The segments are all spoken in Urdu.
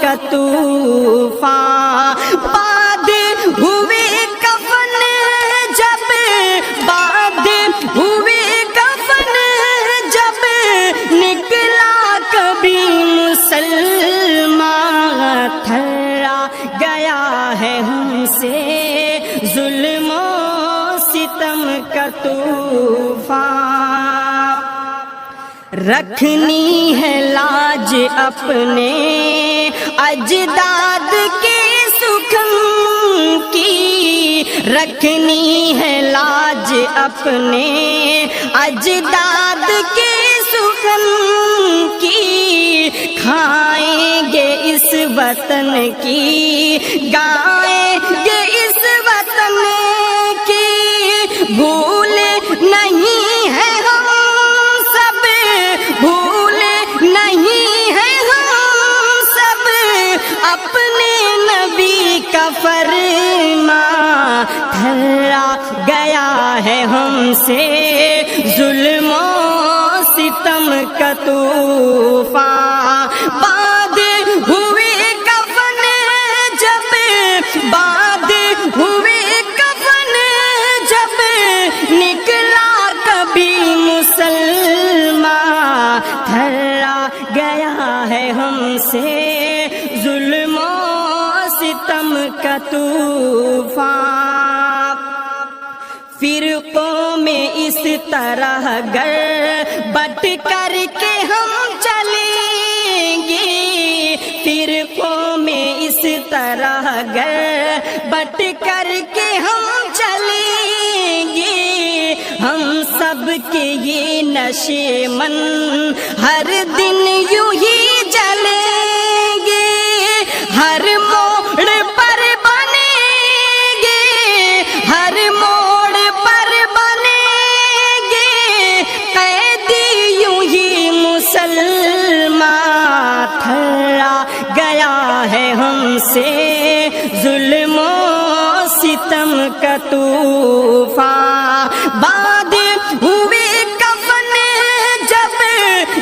کا طوفان، باد ہوئے کفن جب، باد ہوئے کفن جب، نکلا کبھی مسلمان، تھرا گیا ہے ہم سے ظلم و ستم کا طوفان، رکھنی ہے لاج اپنے اجداد کے سخن کی، رکھنی ہے لاج اپنے اجداد کے سخن کی، کھائیں گے اس وطن کی، گائیں گے اس وطن کی، بھول نہیں ہے ہم سب، بھول نہیں ہے ہم سب، اپنے نبی کا فرمان، تھرا گیا ہے ہم سے ظلم و ستم کا طوفان، باد ہوئے کفن جب، باد ہوئے کفن جب، نکلا کبھی مسلمان، تھرا گیا ہے ہم سے ظلم و ستم کا طوفان، فرقوں میں اس طرح گر بٹ کر کے ہم چلیں گے، فرقوں میں اس طرح گر بٹ کر کے ہم چلیں گے، ہم سب کے یہ نشے من ہر دن یوں ہی جلیں گے، ہر موڑ پر بنیں گے، ہر موڑ پر بنیں گے قیدی یوں ہی مسلمان، تھرا گیا ہے ہم سے ظلم و ستم کا طوفان، باد ہوئے کفن جب،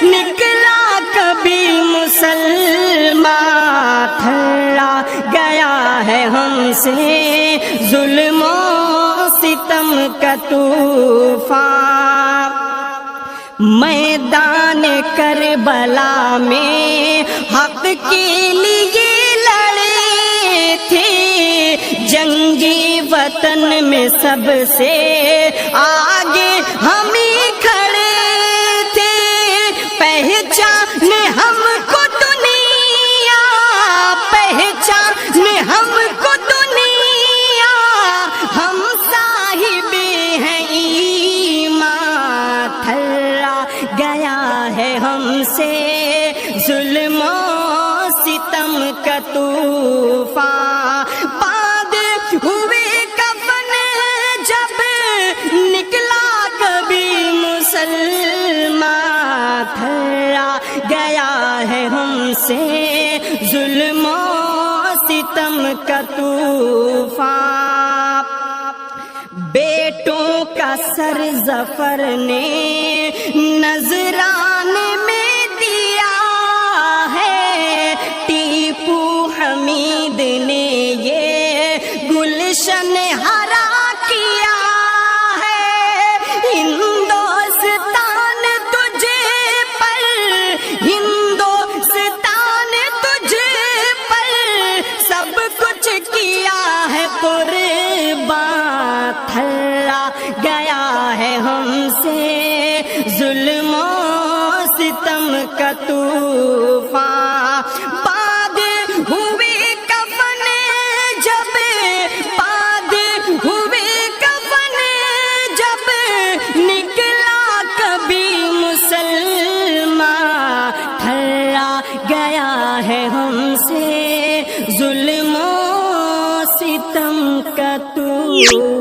نکلا کبھی مسلمان، تھرا گیا ہے ہم سے ظلم و ستم کا طوفان، میدان کربلا میں حق کے لیے لڑے تھے، جنگی وطن میں سب سے آگے ہم ہی کھڑے تھے، پہچان ہم کو دنیا، پہچان ہم کو دنیا، ہم صاحب ہیں ایمان، تھرا گیا ہے ہم سے ظلم و ستم کا طوفان، باد ہوئے کفن جب، نکلا کبھی مسلمان، تھرا گیا ہے ہم سے ظلم و ستم کا طوفان، بیٹوں کا سر ظفر نے نذرانے میں دیا ہے، ٹیپو حمید نے یہ گلشن ہرا کیا ہے، ہندوستان تجھے پر، ہندوستان تجھے پر سب کچھ کیا ہے قربان، تھرا گیا ہے ہم سے ظلم و ستم کا طوفان، باد ہوئے کفن جب، باد ہوئے کفن جب، نکلا کبھی مسلمان، تھرا گیا ہے ہم سے ظلم و ستم کا طوفان۔